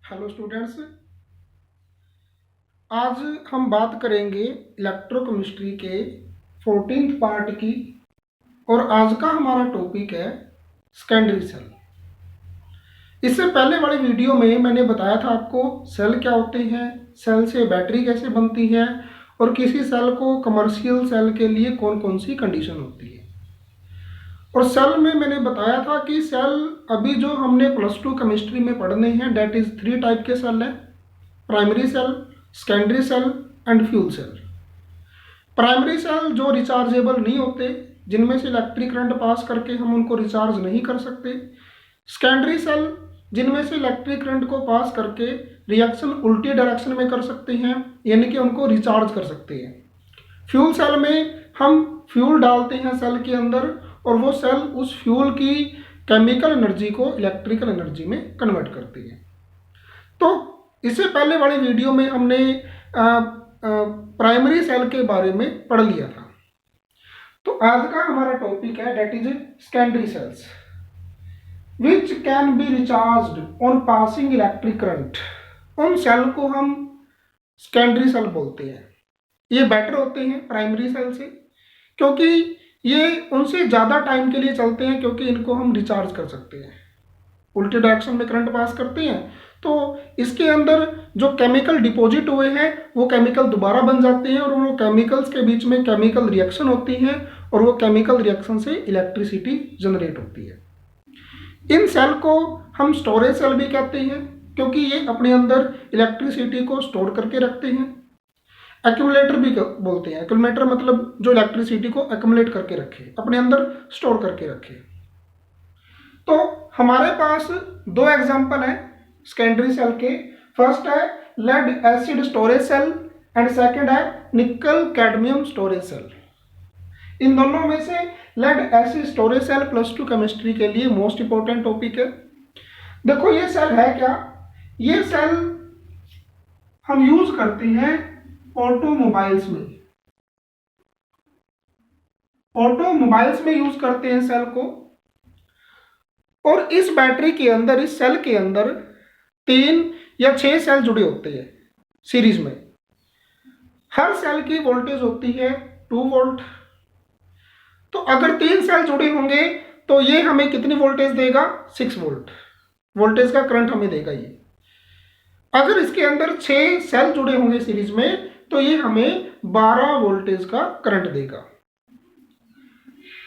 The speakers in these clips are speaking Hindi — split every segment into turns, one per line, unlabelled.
हेलो स्टूडेंट्स, आज हम बात करेंगे इलेक्ट्रोकेमिस्ट्री के 14th पार्ट की। और आज का हमारा टॉपिक है सेकेंडरी सेल। इससे पहले वाली वीडियो में मैंने बताया था आपको सेल क्या होते हैं, सेल से बैटरी कैसे बनती है और किसी सेल को कमर्शियल सेल के लिए कौन कौन सी कंडीशन होती है। और सेल में मैंने बताया था कि सेल अभी जो हमने +2 केमिस्ट्री में पढ़ने हैं डेट इज़ 3 टाइप के सेल है: primary cell, secondary cell and fuel cell. Primary cell जो रिचार्जेबल नहीं होते, जिनमें से इलेक्ट्रिक करंट पास करके हम उनको रिचार्ज नहीं कर सकते। सेकेंडरी सेल जिनमें से इलेक्ट्रिक करंट को पास करके रिएक्शन उल्टी डायरेक्शन में कर सकते हैं, यानी कि उनको रिचार्ज कर सकते हैं। फ्यूल सेल में हम फ्यूल डालते हैं सेल के अंदर और वो सेल उस फ्यूल की केमिकल एनर्जी को इलेक्ट्रिकल एनर्जी में कन्वर्ट करती है। तो इससे पहले वाली वीडियो में हमने प्राइमरी सेल के बारे में पढ़ लिया था। तो आज का हमारा टॉपिक है that is secondary cells which can be recharged on passing electric current. उन सेल को हम सेकेंडरी सेल बोलते हैं। ये बेटर होते हैं प्राइमरी सेल से, क्योंकि ये उनसे ज़्यादा टाइम के लिए चलते हैं, क्योंकि इनको हम रिचार्ज कर सकते हैं। उल्टे डायरेक्शन में करंट पास करते हैं तो इसके अंदर जो केमिकल डिपॉजिट हुए हैं वो केमिकल दोबारा बन जाते हैं और वो केमिकल्स के बीच में केमिकल रिएक्शन होती है और वो केमिकल रिएक्शन से इलेक्ट्रिसिटी जनरेट होती है। इन सेल को हम स्टोरेज सेल भी कहते हैं, क्योंकि ये अपने अंदर इलेक्ट्रिसिटी को स्टोर करके रखते हैं। एक्यूमुलेटर भी बोलते हैं। एक्यूमुलेटर मतलब जो इलेक्ट्रिसिटी को एक्यूमुलेट करके रखे, अपने अंदर स्टोर करके रखे। तो हमारे पास दो एग्जाम्पल हैं सेकेंडरी सेल के। फर्स्ट है lead acid storage cell and second है निकल कैडमियम स्टोरेज सेल। इन दोनों में से lead acid storage cell +2 chemistry के लिए मोस्ट इंपॉर्टेंट टॉपिक है। देखो ये सेल है क्या, ये सेल हम यूज करते हैं ऑटोमोबाइल्स में। ऑटोमोबाइल्स में यूज करते हैं सेल को। और इस बैटरी के अंदर, इस सेल के अंदर 3 या 6 सेल जुड़े होते हैं सीरीज में। हर सेल की वोल्टेज होती है 2 वोल्ट। तो अगर 3 सेल जुड़े होंगे तो ये हमें कितनी वोल्टेज देगा? 6 वोल्ट वोल्टेज का करंट हमें देगा ये। अगर इसके अंदर 6 सेल जुड़े होंगे सीरीज में तो ये हमें 12 वोल्टेज का करंट देगा।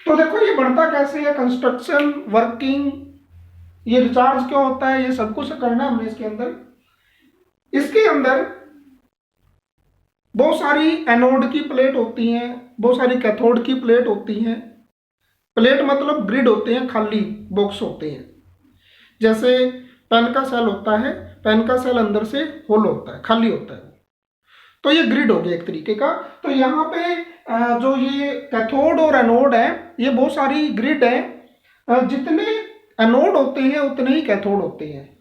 तो देखो ये बनता कैसे है, कंस्ट्रक्शन, वर्किंग, ये रिचार्ज क्यों होता है, ये सब कुछ करना हमने इसके अंदर। इसके अंदर बहुत सारी एनोड की प्लेट होती हैं, बहुत सारी कैथोड की प्लेट होती हैं। प्लेट मतलब ग्रिड होते हैं, खाली बॉक्स होते हैं। जैसे पेन का सेल होता है, पेन का सेल अंदर से होल होता है, खाली होता है। तो ये ग्रिड हो गया एक तरीके का। तो यहाँ पे जो ये कैथोड और एनोड है, ये बहुत सारी ग्रिड है। जितने एनोड होते हैं उतने ही कैथोड होते हैं।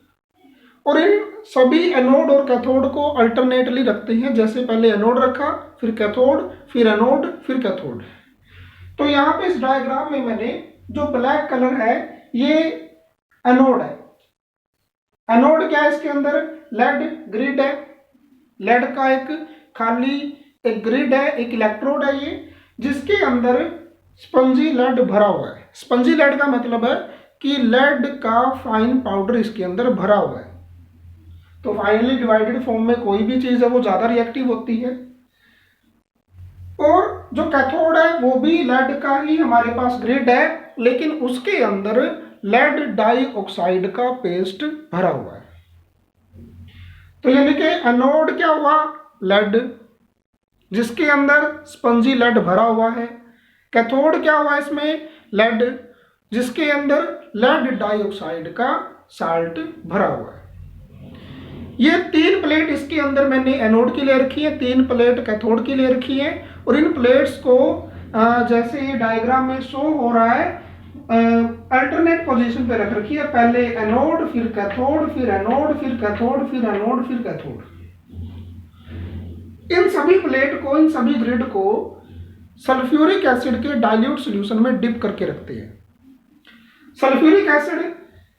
और इन सभी एनोड और कैथोड को अल्टरनेटली रखते हैं। जैसे पहले एनोड रखा, फिर कैथोड, फिर एनोड, फिर कैथोड। तो यहाँ पे इस डायग्राम में मैंने जो ब्लैक कलर है ये एनोड है। एनोड क्या है, इसके अंदर लेड ग्रिड है। लेड का एक खाली एक ग्रिड है, एक इलेक्ट्रोड है ये, जिसके अंदर स्पंजी लेड भरा हुआ है। स्पंजी लेड का मतलब है कि लेड का फाइन पाउडर इसके अंदर भरा हुआ है। तो फाइनली डिवाइडेड फॉर्म में कोई भी चीज है वो ज्यादा रिएक्टिव होती है। और जो कैथोड है वो भी लेड का ही हमारे पास ग्रिड है, लेकिन उसके अंदर लेड डाइऑक्साइड का पेस्ट भरा हुआ है। तो यानी कि एनोड क्या हुआ, लेड, जिसके अंदर स्पंजी लेड भरा हुआ है। कैथोड क्या हुआ इसमें, लेड, जिसके अंदर लेड डाइऑक्साइड का साल्ट भरा हुआ है। ये 3 प्लेट इसके अंदर मैंने एनोड की ले रखी है, 3 प्लेट कैथोड की ले रखी है। और इन प्लेट्स को जैसे ये डायग्राम में शो हो रहा है अल्टरनेट पोजीशन पे रख रखी है। पहले एनोड, फिर कैथोड, फिर एनोड, फिर कैथोड, फिर एनोड, फिर कैथोड। इन सभी प्लेट को, इन सभी ग्रिड को सल्फ्यूरिक एसिड के डाइल्यूट सॉल्यूशन में डिप करके रखते हैं। सल्फ्यूरिक एसिड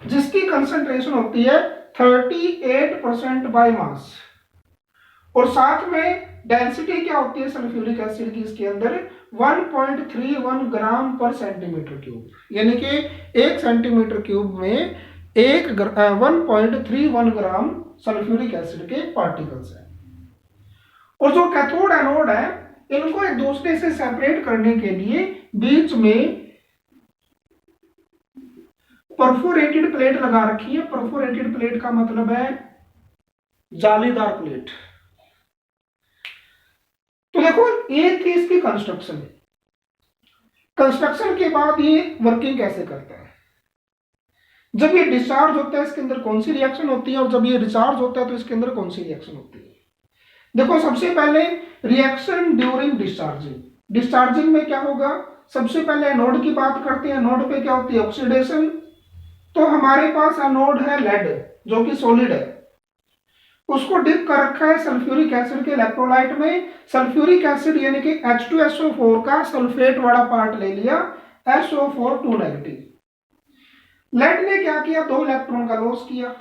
जिसकी कंसंट्रेशन होती है 38% बाय मास, और साथ में डेंसिटी क्या होती है सल्फ्यूरिक एसिड की इसके अंदर 1.31 ग्राम पर सेंटीमीटर क्यूब, यानी कि 1 सेंटीमीटर क्यूब में 1.31 ग्राम सल्फ्यूरिक एसिड के पार्टिकल्स हैं। और जो कैथोड एनोड है इनको एक दूसरे से सेपरेट करने के लिए बीच में परफोरेटेड प्लेट लगा रखी है। परफोरेटेड प्लेट का मतलब है जालीदार प्लेट। तो देखो ये थी इसकी कंस्ट्रक्शन। कंस्ट्रक्शन के बाद ये वर्किंग कैसे करता है, जब ये डिस्चार्ज होता है इसके अंदर कौन सी रिएक्शन होती है, और जब ये डिस्चार्ज होता है तो इसके अंदर कौन सी रिएक्शन होती है। देखो सबसे पहले रिएक्शन ड्यूरिंग डिस्चार्जिंग। डिस्चार्जिंग में क्या होगा, सबसे पहले एनोड की बात करते हैं। एनोड पे क्या होती है ऑक्सीडेशन। तो हमारे पास एनोड है लेड जो कि सॉलिड है, उसको डिप कर रखा है सल्फ्यूरिक एसिड के इलेक्ट्रोलाइट में। सल्फ्यूरिक एसिड यानी कि H2SO4 का सल्फेट वाला पार्ट ले लिया, SO4 2 नेगेटिव। लेड ने क्या किया, 2 इलेक्ट्रॉन का लॉस किया,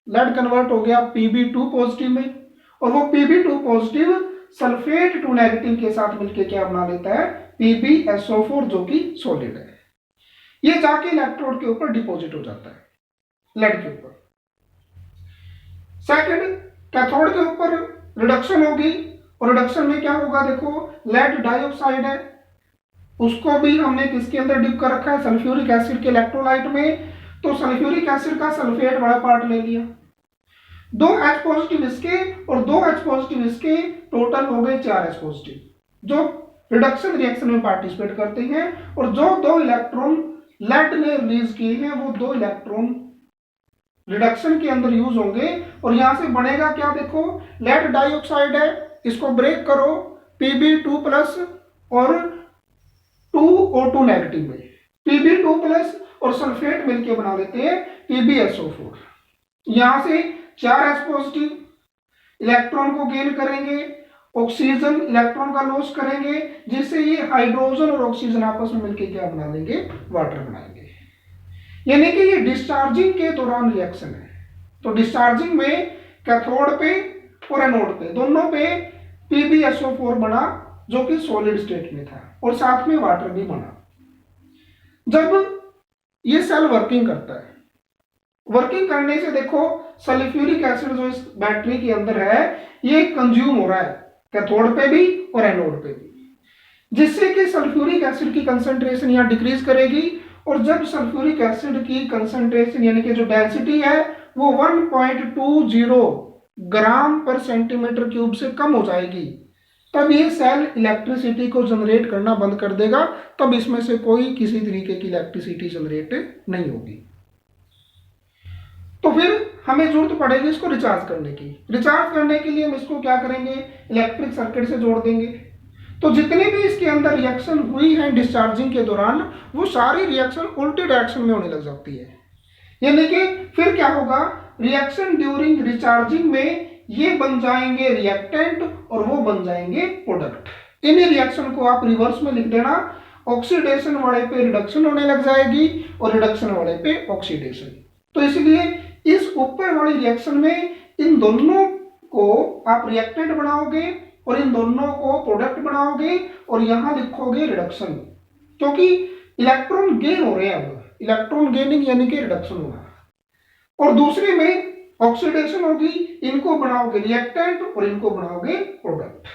लेड कन्वर्ट हो गया Pb2 पॉजिटिव में, और वो Pb2 पॉजिटिव सल्फेट 2 नेगेटिव के साथ मिलकर क्या बना लेता है PbSO4 जो कि सॉलिड है। ये जाके इलेक्ट्रोड के ऊपर डिपॉजिट हो जाता है लेड के ऊपर। सेकंड, कैथोड के ऊपर रिडक्शन होगी, और रिडक्शन में क्या होगा, देखो लेड डाइऑक्साइड है, उसको भी हमने किसके अंदर डिप कर रखा है सल्फ्यूरिक एसिड के इलेक्ट्रोलाइट में। तो सल्फ्यूरिक एसिड का सल्फेट वाला पार्ट ले लिया, 2 H पॉजिटिव इसके और 2 H पॉजिटिव इसके, टोटल हो गए 4 H पॉजिटिव जो रिडक्शन रिएक्शन में पार्टिसिपेट करते हैं। और जो 2 इलेक्ट्रॉन लेड ने रिलीज किए हैं वो 2 इलेक्ट्रॉन रिडक्शन के अंदर यूज होंगे, और यहां से बनेगा क्या, देखो लेड डाइऑक्साइड है, इसको ब्रेक करो Pb2 प्लस और 2O2 नेगेटिव में, Pb2 प्लस और सल्फेट मिलके बना लेते हैं PbSO4। यहां से 4 H पॉजिटिव इलेक्ट्रॉन को गेन करेंगे, ऑक्सीजन इलेक्ट्रॉन का लॉस करेंगे, जिससे ये हाइड्रोजन और ऑक्सीजन आपस में मिलके क्या बना लेंगे, वाटर बनाएंगे। यानी कि ये डिस्चार्जिंग के दौरान रिएक्शन है। तो डिस्चार्जिंग में कैथोड पे और एनोड पे दोनों पे PbSO4 बना जो कि सॉलिड स्टेट में था, और साथ में वाटर भी बना। जब ये सेल वर्किंग करता है, वर्किंग करने से देखो सल्फ्यूरिक एसिड जो इस बैटरी के अंदर है ये कंज्यूम हो रहा है कैथोड पे भी और एनोड पे भी, जिससे कि सल्फ्यूरिक एसिड की कंसंट्रेशन यहाँ डिक्रीज करेगी। और जब सल्फ्यूरिक एसिड की कंसंट्रेशन यानी कि जो डेंसिटी है वो 1.20 ग्राम पर सेंटीमीटर क्यूब से कम हो जाएगी, तब ये सेल इलेक्ट्रिसिटी को जनरेट करना बंद कर देगा। तब इसमें से कोई किसी तरीके की इलेक्ट्रिसिटी जनरेट नहीं होगी। तो फिर हमें जरूरत पड़ेगी इसको रिचार्ज करने की। रिचार्ज करने के लिए हम इसको क्या करेंगे, इलेक्ट्रिक सर्किट से जोड़ देंगे। तो जितनी भी इसके अंदर रिएक्शन हुई है डिस्चार्जिंग के दौरान वो सारी रिएक्शन उल्टे डायरेक्शन में होने लग जाती है। यानी कि फिर क्या होगा, रिएक्शन ड्यूरिंग रिचार्जिंग में ये बन जाएंगे रिएक्टेंट और वो बन जाएंगे प्रोडक्ट। इन्हीं रिएक्शन को आप रिवर्स में लिख देना, ऑक्सीडेशन वाले पे रिडक्शन होने लग जाएगी और रिडक्शन वाले पे ऑक्सीडेशन। तो इसलिए इस ऊपर वाली रिएक्शन में इन दोनों को आप रिएक्टेंट बनाओगे और इन दोनों को प्रोडक्ट बनाओगे, और यहां लिखोगे रिडक्शन, क्योंकि इलेक्ट्रॉन गेन हो रहे हैं। अब इलेक्ट्रॉन गेनिंग यानी कि रिडक्शन होगा, और दूसरे में ऑक्सीडेशन होगी, इनको बनाओगे रिएक्टेंट और इनको बनाओगे प्रोडक्ट।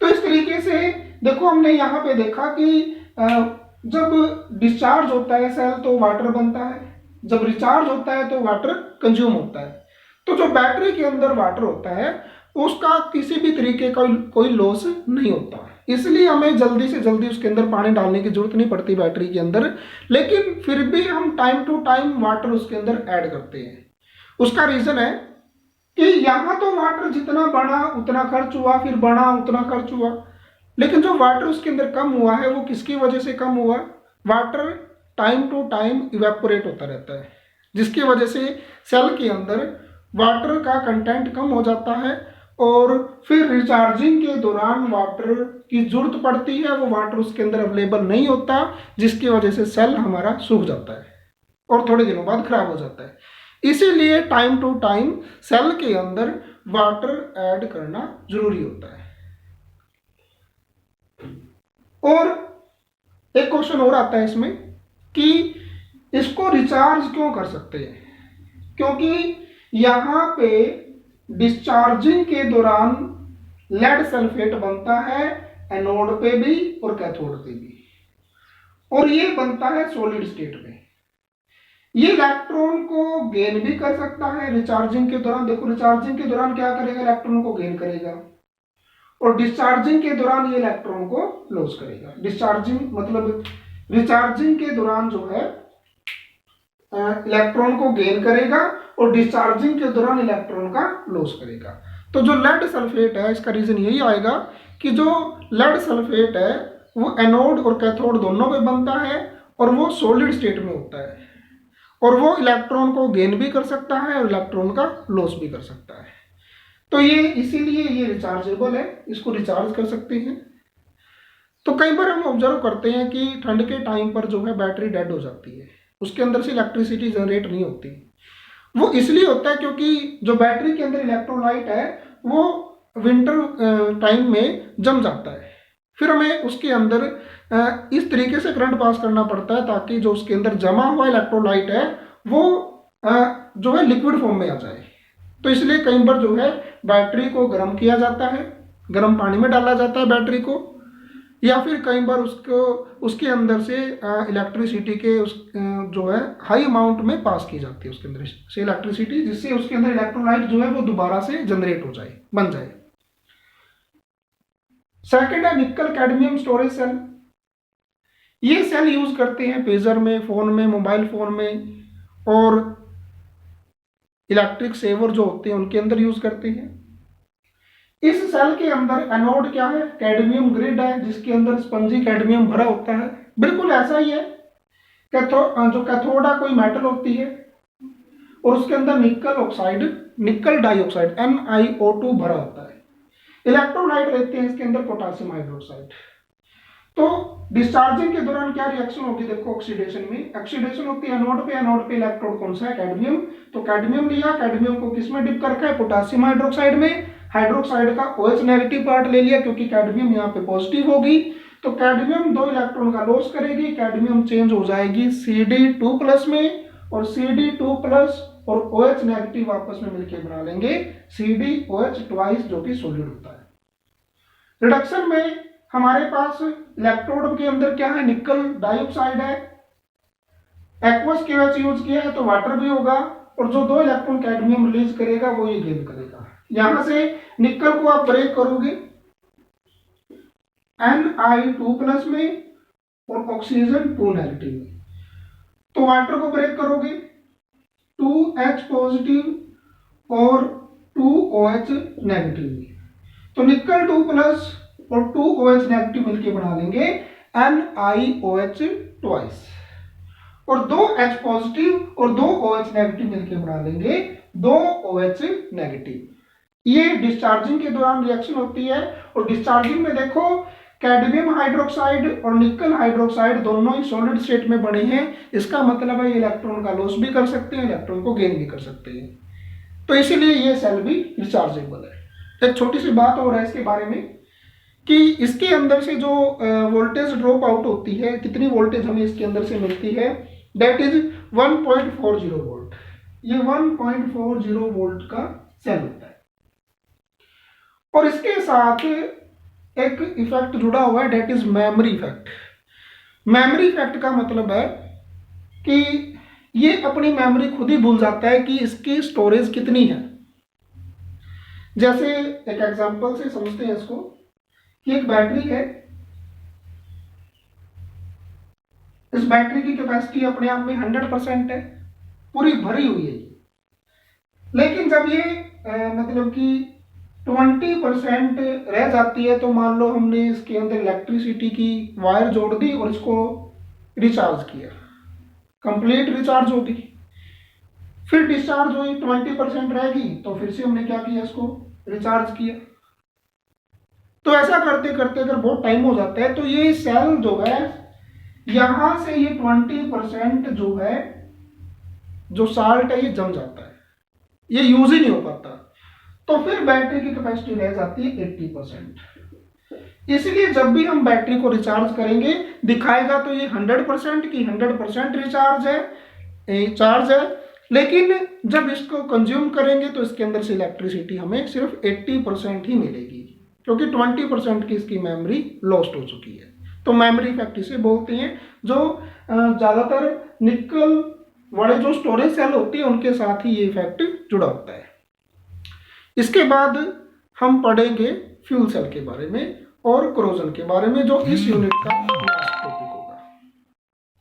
तो इस तरीके से देखो हमने यहाँ पे देखा कि जब डिस्चार्ज होता है सेल तो वाटर बनता है, जब रिचार्ज होता है तो वाटर कंज्यूम होता है। तो जो बैटरी के अंदर वाटर होता है उसका किसी भी तरीके का कोई लॉस नहीं होता, इसलिए हमें जल्दी से जल्दी उसके अंदर पानी डालने की जरूरत नहीं पड़ती बैटरी के अंदर। लेकिन फिर भी हम टाइम टू टाइम वाटर उसके अंदर ऐड करते हैं। उसका रीजन है कि यहाँ तो वाटर जितना बढ़ा उतना खर्च हुआ, फिर बढ़ा उतना खर्च हुआ, लेकिन जो वाटर उसके अंदर कम हुआ है वो किसकी वजह से कम हुआ, water time to time evaporate होता रहता है, जिसकी वजह से सेल के अंदर वाटर का कंटेंट कम हो जाता है, और फिर रिचार्जिंग के दौरान वाटर की जरूरत पड़ती है, वो वाटर उसके अंदर अवेलेबल नहीं होता, जिसकी वजह से सेल हमारा सूख जाता है और थोड़े दिनों बाद खराब हो जाता है। इसीलिए टाइम टू टाइम सेल के अंदर वाटर ऐड करना जरूरी होता है। और एक क्वेश्चन और आता है इसमें कि इसको रिचार्ज क्यों कर सकते हैं, क्योंकि यहां पे डिस्चार्जिंग के दौरान लेड सल्फेट बनता है एनोड पे भी और कैथोड पे भी, और ये बनता है सॉलिड स्टेट में। ये इलेक्ट्रॉन को गेन भी कर सकता है रिचार्जिंग के दौरान। देखो रिचार्जिंग के दौरान क्या करेगा, इलेक्ट्रॉन को गेन करेगा, और डिस्चार्जिंग के दौरान ये इलेक्ट्रॉन को लॉस करेगा। डिस्चार्जिंग मतलब रिचार्जिंग के दौरान जो है इलेक्ट्रॉन को गेन करेगा और डिस्चार्जिंग के दौरान इलेक्ट्रॉन का लॉस करेगा। तो जो लेड सल्फेट है इसका रीजन यही आएगा कि जो लेड सल्फेट है वो एनोड और कैथोड दोनों पे बनता है और वो सॉलिड स्टेट में होता है, और वो इलेक्ट्रॉन को गेन भी कर सकता है और इलेक्ट्रॉन का लॉस भी कर सकता है। तो ये इसीलिए ये रिचार्जेबल है, इसको रिचार्ज कर सकते हैं। तो कई बार हम ऑब्जर्व करते हैं कि ठंड के टाइम पर जो है बैटरी डेड हो जाती है, उसके अंदर से इलेक्ट्रिसिटी जनरेट नहीं होती। वो इसलिए होता है क्योंकि जो बैटरी के अंदर इलेक्ट्रोलाइट है वो विंटर टाइम में जम जाता है। फिर हमें उसके अंदर इस तरीके से करंट पास करना पड़ता है ताकि जो उसके अंदर जमा हुआ इलेक्ट्रोलाइट है वो जो है लिक्विड फॉर्म में आ जाए। तो इसलिए कई बार जो है बैटरी को गर्म किया जाता है, गर्म पानी में डाला जाता है बैटरी को, या फिर कई बार उसको उसके अंदर से इलेक्ट्रिसिटी के उस जो है हाई अमाउंट में पास की जाती है उसके अंदर से इलेक्ट्रिसिटी, जिससे उसके अंदर इलेक्ट्रोलाइट जो है वो दोबारा से जनरेट हो जाए, बन जाए। सेकंड है निकल कैडमियम स्टोरेज सेल। ये सेल यूज करते हैं पेजर में, फोन में, मोबाइल फोन में, और इलेक्ट्रिक सेवर जो होते हैं उनके अंदर यूज करते हैं। इस सेल के अंदर एनोड क्या है, कैडमियम ग्रिड है, जिसके अंदर स्पंजी कैडमियम भरा होता है। बिल्कुल ऐसा ही है जो कैथोड कोई मेटल होती है और उसके अंदर निकल ऑक्साइड, निकल डाइऑक्साइड NiO2 भरा होता है। इलेक्ट्रोलाइट रहते हैं इसके अंदर पोटेशियम हाइड्रोक्साइड। तो डिस्चार्जिंग के दौरान क्या रिएक्शन होगी, देखो ऑक्सीडेशन में ऑक्सीडेशन होती है एनोड पे इलेक्ट्रोड कौन सा है, कैडमियम। तो कैडमियम लिया, कैडमियम को किस में डिप कर रखा है, पोटेशियम हाइड्रोक्साइड में। हाइड्रोक्साइड का OH नेगेटिव पार्ट ले लिया क्योंकि कैडमियम यहाँ पे पॉजिटिव होगी। तो कैडमियम 2 इलेक्ट्रॉन का लॉस करेगी, कैडमियम चेंज हो जाएगी Cd2+ में, और Cd2+ और OH नेगेटिव आपस में मिलकर बना लेंगे CdOH जो कि सॉलिड होता है। रिडक्शन में हमारे पास इलेक्ट्रोड के अंदर क्या है, निकल डाइऑक्साइड है, एक्वस KOH यूज किया है तो वाटर भी होगा, और जो 2 इलेक्ट्रॉन कैडमियम रिलीज करेगा वो ये गेन करेगा। यहां से निकल को आप ब्रेक करोगे Ni2+ में और ऑक्सीजन 2 नेगेटिव में, तो वाटर को ब्रेक करोगे 2H+ और 2OH नेगेटिव में, तो निकल 2+ और 2OH नेगेटिव मिलके बना लेंगे NiOH ट्वाइस, और 2H+ और 2OH नेगेटिव मिलके बना लेंगे 2OH नेगेटिव। ये डिस्चार्जिंग के दौरान रिएक्शन होती है। और डिस्चार्जिंग में देखो कैडमियम हाइड्रोक्साइड और निकल हाइड्रोक्साइड दोनों ही सॉलिड स्टेट में बने हैं। इसका मतलब है इलेक्ट्रॉन का लॉस भी कर सकते हैं, इलेक्ट्रॉन को गेन भी कर सकते हैं। तो इसीलिए ये सेल भी रिचार्जेबल है। एक छोटी सी बात और है इसके बारे में कि इसके अंदर से जो वोल्टेज ड्रॉप आउट होती है, कितनी वोल्टेज हमें इसके अंदर से मिलती है, दैट इज 1.40 वोल्ट। ये 1.40 वोल्ट का सेल होता है। और इसके साथ एक इफेक्ट जुड़ा हुआ है, that is memory effect. Memory effect का मतलब है कि ये अपनी मेमोरी खुद ही भूल जाता है कि इसकी स्टोरेज कितनी है। जैसे एक एग्जांपल से समझते हैं इसको कि एक बैटरी है, इस बैटरी की कैपेसिटी अपने आप में 100% है, पूरी भरी हुई है। लेकिन जब ये मतलब कि 20% रह जाती है, तो मान लो हमने इसके अंदर इलेक्ट्रिसिटी की वायर जोड़ दी और इसको रिचार्ज किया, कंप्लीट रिचार्ज होगी। फिर डिस्चार्ज हुई, 20% रहेगी, तो फिर से हमने क्या किया, इसको रिचार्ज किया। तो ऐसा करते करते अगर बहुत टाइम हो जाता है तो ये सेल जो है यहां से ये 20% जो है जो साल्ट है ये जम जाता है, ये यूज ही नहीं हो पाता, तो फिर बैटरी की कैपेसिटी रह जाती है 80%। इसलिए जब भी हम बैटरी को रिचार्ज करेंगे दिखाएगा तो ये 100% की 100% रिचार्ज है, चार्ज है, लेकिन जब इसको कंज्यूम करेंगे तो इसके अंदर से इलेक्ट्रिसिटी हमें सिर्फ 80% ही मिलेगी, क्योंकि 20% की इसकी मेमोरी लॉस्ट हो चुकी है। तो मेमोरी इफेक्ट इसे बोलते हैं, जो ज़्यादातर निकल वाले जो स्टोरेज सेल होती है उनके साथ ही ये इफेक्ट जुड़ा होता है। इसके बाद हम पढ़ेंगे फ्यूल सेल के बारे में और कोरोजन के बारे में, जो इस यूनिट का लास्ट टॉपिक है।